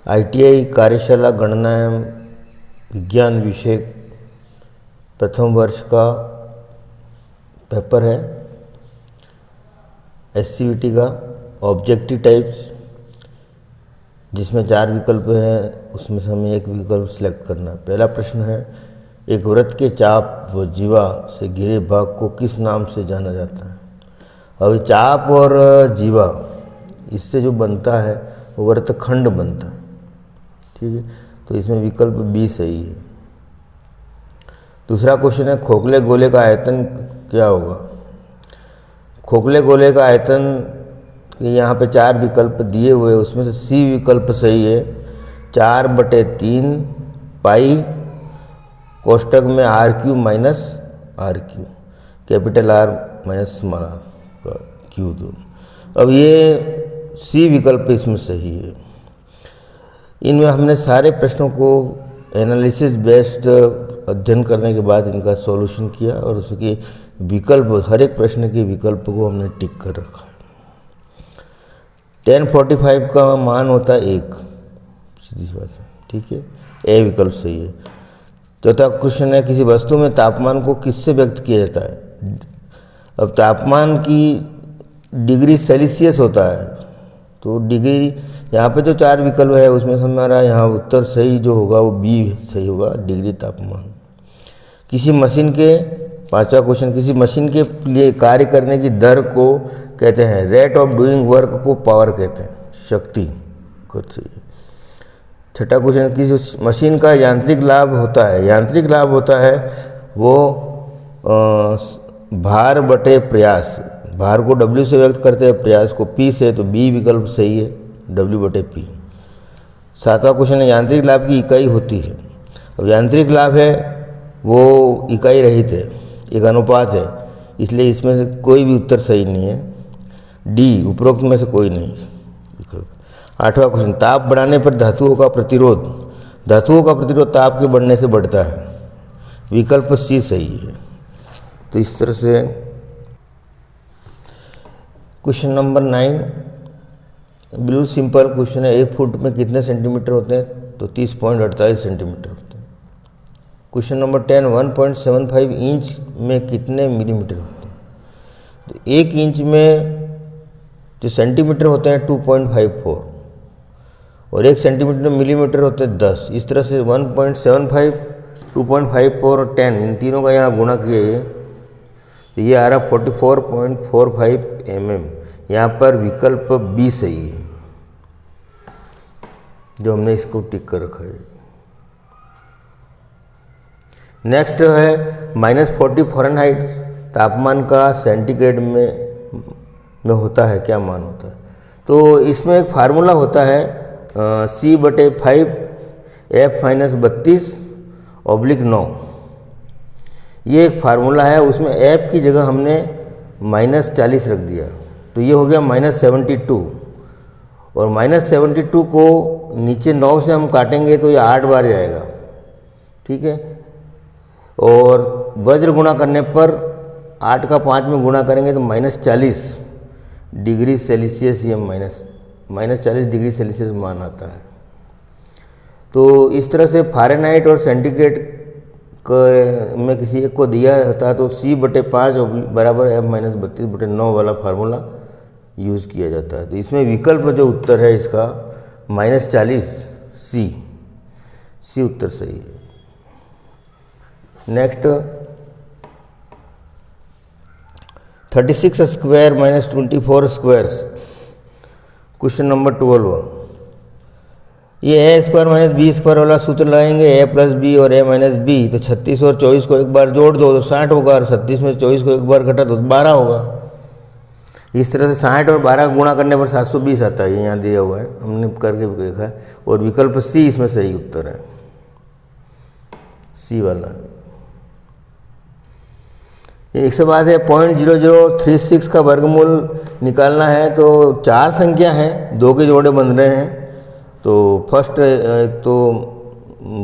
ITI कार्यशाला गणना एवं विज्ञान विषय प्रथम वर्ष का पेपर है SCVT का ऑब्जेक्टिव टाइप्स, जिसमें 4 विकल्प हैं, उसमें से हमें एक विकल्प सिलेक्ट करना है। पहला प्रश्न है, एक वृत्त के चाप व जीवा से घिरे भाग को किस नाम से जाना जाता है। अब चाप और जीवा इससे जो बनता है वो वृत्तखंड बनता है, ठीक है। तो इसमें विकल्प बी सही है। दूसरा क्वेश्चन है, खोखले गोले का आयतन क्या होगा। खोखले गोले का आयतन यहाँ पे 4 विकल्प दिए हुए, उसमें से सी विकल्प सही है। 4/3 पाई कोष्टक में R³ minus RQ, capital R minus small r का Q दोनों। अब ये सी विकल्प इसमें सही है। इनमें हमने सारे प्रश्नों को एनालिसिस बेस्ड अध्ययन करने के बाद इनका सॉल्यूशन किया और उसके विकल्प, हर एक प्रश्न के विकल्प को हमने टिक कर रखा है। 1045 का मान होता है 1, सीधी सी बात है, ठीक है। ए विकल्प सही है। चौथा क्वेश्चन है, किसी वस्तु में तापमान को किससे व्यक्त किया जाता है। अब तापमान की डिग्री सेल्सियस होता है, तो डिग्री यहाँ पे जो 4 विकल्प है उसमें से हमारा यहाँ उत्तर सही जो होगा वो बी सही होगा, डिग्री तापमान। किसी मशीन के, 5वां क्वेश्चन, किसी मशीन के लिए कार्य करने की दर को कहते हैं, रेट ऑफ डूइंग वर्क को पावर कहते हैं, शक्ति को सही है। 6ठा क्वेश्चन, किसी मशीन का यांत्रिक लाभ होता है। यांत्रिक लाभ होता है वो भार बटे प्रयास, भार को W से व्यक्त करते हैं, प्रयास को P से, तो बी विकल्प सही है, W/P। 7वां क्वेश्चन है, यांत्रिक लाभ की इकाई होती है। अब यांत्रिक लाभ है वो इकाई रहित है, एक अनुपात है, इसलिए इसमें से कोई भी उत्तर सही नहीं है। डी उपरोक्त में से कोई नहीं विकल्प। 8वां क्वेश्चन, ताप बढ़ाने पर धातुओं का प्रतिरोध, धातुओं का प्रतिरोध ताप के बढ़ने से बढ़ता है, विकल्प सी सही है। तो इस तरह से क्वेश्चन नंबर 9 बिल्कुल सिंपल क्वेश्चन है। 1 फुट में कितने सेंटीमीटर होते हैं, तो 30.48 सेंटीमीटर होते हैं। क्वेश्चन नंबर 10, 1.75 इंच में कितने मिलीमीटर होते हैं। तो 1 इंच में जो सेंटीमीटर होते हैं 2.54 और 1 सेंटीमीटर में मिलीमीटर होते हैं 10। इस तरह से 1.75, 2.54 और 10, इन तीनों का यहाँ गुणा किए, तो ये आ रहा 44.45 mm। यहाँ पर विकल्प बी सही है, जो हमने इसको टिक कर रखा है। नेक्स्ट है, -40 फ़ारेनहाइट तापमान का सेंटीग्रेड में होता है, क्या मान होता है। तो इसमें एक फार्मूला होता है C/5 F-32/9। ये एक फार्मूला है, उसमें F की जगह हमने -40 रख दिया, तो ये हो गया -72। और -72 को नीचे 9 से हम काटेंगे तो ये 8 बार जाएगा, ठीक है। और वज्र गुणा करने पर 8 का 5 में गुणा करेंगे तो -40 डिग्री सेल्सियस, ये -40 डिग्री सेल्सियस मान आता है। तो इस तरह से फ़ारेनहाइट और सेंटीग्रेड में किसी एक को दिया जाता है, तो C/5 बराबर F-32/9 वाला फार्मूला यूज़ किया जाता है। तो इसमें विकल्प जो उत्तर है इसका -40 सी उत्तर सही है। Next 36 square -24 squares, question number 12। ये A² - B² वाला सूत्र लगाएंगे, A+B और A-B, तो 36 और 24 को एक बार जोड़ दो तो 60 होगा, और 36 में 24 को एक बार घटा तो 12 होगा। इस तरह से 60 और 12 गुणा करने पर 720 आता है, ये यहाँ दिया हुआ है, हमने करके भी देखा है। और विकल्प सी इसमें सही उत्तर है, सी वाला। एक से बात है, 0.0036 का वर्गमूल निकालना है। तो 4 संख्या हैं, 2 के जोड़े बन रहे हैं। तो फर्स्ट एक तो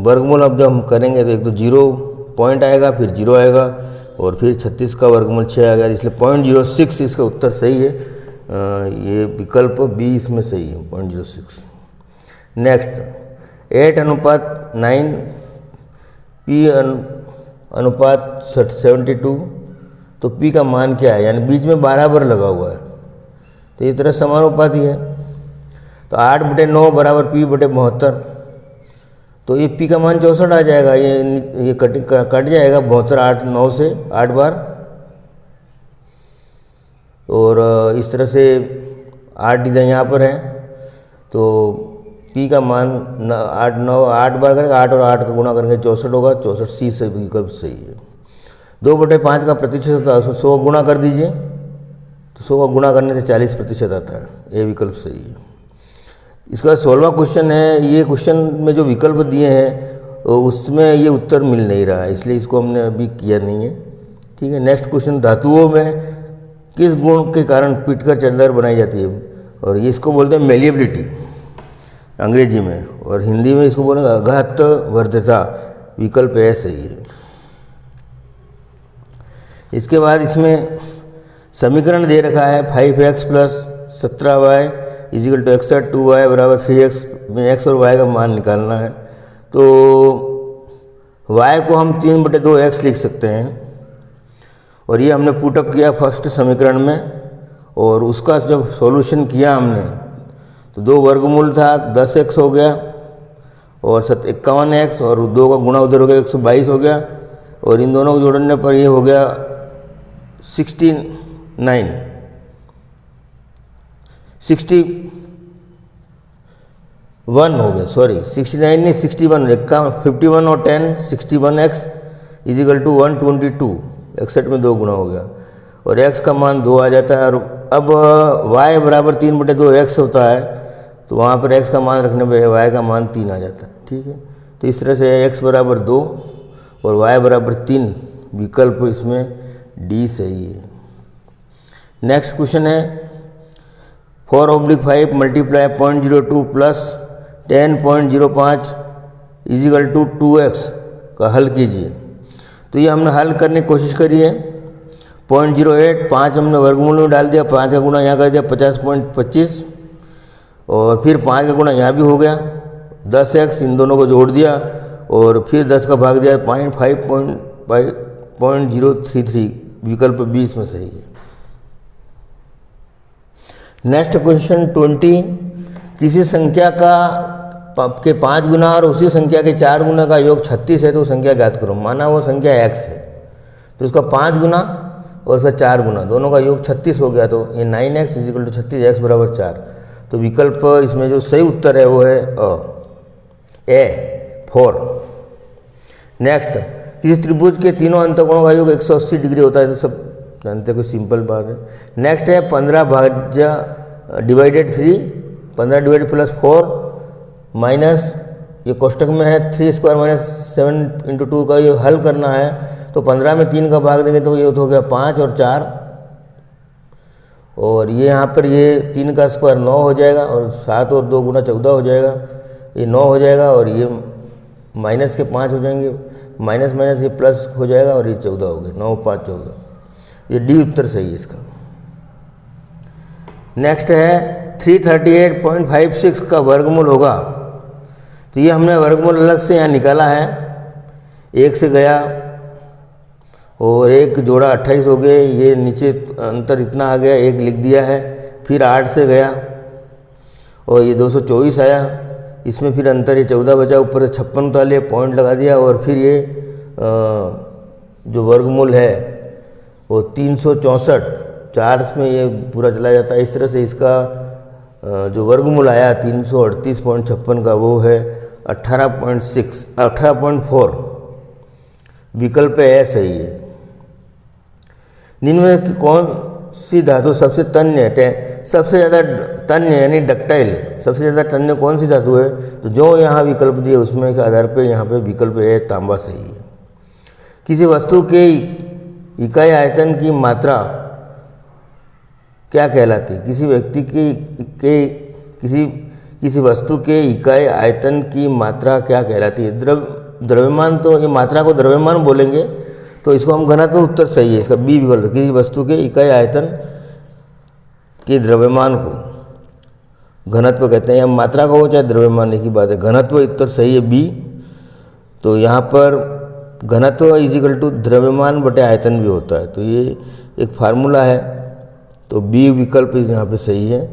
वर्गमूल अब जब हम करेंगे तो एक तो 0 पॉइंट आएगा, फिर 0 आएगा, और फिर 36 का वर्गमूल 6 आएगा, इसलिए 0.06 इसका उत्तर सही है। ये विकल्प बी इसमें सही है, 0.06। नेक्स्ट 8:9 P अनुपात 72, तो P का मान क्या है, यानी बीच में बराबर लगा हुआ है, तो ये तरह समानुपाती है। तो 8/9 बराबर P बटे 72, तो ये P का मान 64 आ जाएगा। ये कट जाएगा 72 8 9 से 8 बार, और इस तरह से 8 इधर यहाँ पर है, तो P का मान 8 बार करेंगे, 8 और 8 का गुणा करेंगे 64 होगा। 64 C से विकल्प सही है। 2/5 का प्रतिशत होता है, उसमें 100 गुणा कर दीजिए, तो 100 का गुणा करने से 40% आता है, ये विकल्प सही है। इसका 16वां क्वेश्चन है। ये क्वेश्चन में जो विकल्प दिए हैं उसमें ये उत्तर मिल नहीं रहा है, इसलिए इसको हमने अभी किया नहीं है। ठीक है। नेक्स्ट क्वेश्चन, धातुओं में किस गुण के कारण पीटकर चद्दर बनाई जाती है, और ये इसको बोलते हैं मेलिएबिलिटी अंग्रेजी में, और हिंदी में इसको बोलेंगे अघात वर्धता। विकल्प है सही है। इसके बाद इसमें समीकरण दे रखा है 5x + 17y = 61, 2y = 3x में x और y का मान निकालना है। तो y को हम 3/2x लिख सकते हैं, और ये हमने पुटअप किया फर्स्ट समीकरण में, और उसका जब सॉल्यूशन किया हमने तो 2 वर्गमूल था 10x हो गया, और 51x, और 2 का गुणा उधर हो गया 122 हो गया, और इन दोनों को जोड़ने पर ये हो गया 61 हो गया, सॉरी 69 नहीं 61, 51 और 10 61x = 122, 61 में 2 गुणा हो गया, और x का मान 2 आ जाता है। और अब y बराबर 3/2x होता है, तो वहाँ पर x का मान रखने पर y का मान 3 आ जाता है। ठीक है। तो इस तरह से x बराबर 2 और y बराबर 3, विकल्प इसमें डी सही है। नेक्स्ट क्वेश्चन है 4/5 × 0.02 + 10.05 = 2x का हल कीजिए। तो ये हमने हल करने की कोशिश करी है। 0.08 5 हमने वर्गमूल में डाल दिया, 5 का गुणा यहाँ कर दिया 50.25, और फिर 5 का गुणा यहाँ भी हो गया 10x, इन दोनों को जोड़ दिया और फिर 10 का भाग दिया 0.33, विकल्प 20 में सही है। नेक्स्ट क्वेश्चन 20, किसी संख्या के 5 गुना और उसी संख्या के 4 गुना का योग 36 है, तो संख्या ज्ञात करो। माना वो संख्या x है, तो उसका 5 गुना और उसका 4 गुना दोनों का योग 36 हो गया, तो ये 9x = 36, x = 4। तो विकल्प इसमें जो सही उत्तर है वो है ए 4। नेक्स्ट, किसी त्रिभुज के तीनों अंतकोणों का योग 180 डिग्री होता है, तो सब जानते हैं, कोई सिंपल बात है। नेक्स्ट है 15 / 3, 15 + 4 माइनस, ये कोष्टक में है 3² - 7 × 2 का ये हल करना है। तो 15 में 3 का भाग देंगे तो ये हो गया 5 और 4, और ये यहाँ पर ये 3 का स्क्वायर 9 हो जाएगा, और 7 और 2 गुना 14 हो जाएगा, ये 9 हो जाएगा, और ये माइनस के 5 हो जाएंगे, माइनस माइनस ये प्लस हो जाएगा, और ये 14 हो गया, 9 5 14। ये डी उत्तर सही है इसका। नेक्स्ट है 338.56 का वर्गमूल होगा। तो ये हमने वर्गमूल अलग से यहाँ निकाला है, 1 से गया और 1 जोड़ा 28 हो गए, ये नीचे अंतर इतना आ गया, 1 लिख दिया है। फिर 8 से गया और ये 224 आया, इसमें फिर अंतर ये 14 बचा, ऊपर से 56 उतार लिया, पॉइंट लगा दिया, और फिर ये जो वर्गमूल है वो 364, 4 में ये पूरा चला जाता है। इस तरह से इसका जो वर्गमूल आया 338.56 का वो है 18.4, विकल्प ए सही है। निम्न में की कौन सी धातु सबसे तन्य है, सबसे ज़्यादा तन्य यानी डक्टाइल, सबसे ज़्यादा तन्य कौन सी धातु है? तो जो यहाँ विकल्प दिए उसमें के आधार पे यहाँ पे विकल्प ए तांबा सही है। किसी वस्तु के इकाई आयतन की मात्रा क्या कहलाती है? किसी व्यक्ति किसी वस्तु के इकाई आयतन की मात्रा क्या कहलाती है? द्रव्यमान, तो ये मात्रा को द्रव्यमान बोलेंगे, तो इसको हम घनत्व, उत्तर सही है इसका बी विकल्प। किसी वस्तु के इकाई आयतन के द्रव्यमान को घनत्व कहते हैं, या मात्रा का हो चाहे द्रव्यमान, एक ही बात है। घनत्व उत्तर सही है बी। तो यहाँ पर घनत्व इजिकल टू द्रव्यमान बटे आयतन भी होता है, तो ये एक फार्मूला है, तो बी विकल्प यहाँ पे सही है।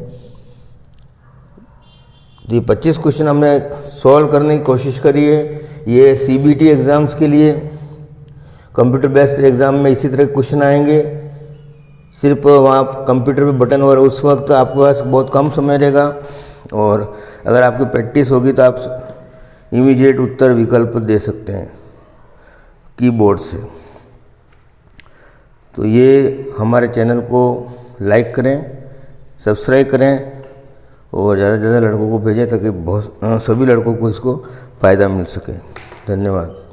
तो ये 25 क्वेश्चन हमने सॉल्व करने की कोशिश करी है। ये सीबीटी एग्ज़ाम्स के लिए, कंप्यूटर बेस्ड एग्ज़ाम में इसी तरह क्वेश्चन आएंगे। सिर्फ वहाँ कंप्यूटर पे बटन, और उस वक्त आपके पास बहुत कम समय रहेगा, और अगर आपकी प्रैक्टिस होगी तो आप इमीडिएट उत्तर विकल्प दे सकते हैं कीबोर्ड से। तो ये हमारे चैनल को लाइक करें, सब्सक्राइब करें, और ज़्यादा से ज़्यादा लड़कों को भेजें ताकि सभी लड़कों को इसको फ़ायदा मिल सके। धन्यवाद।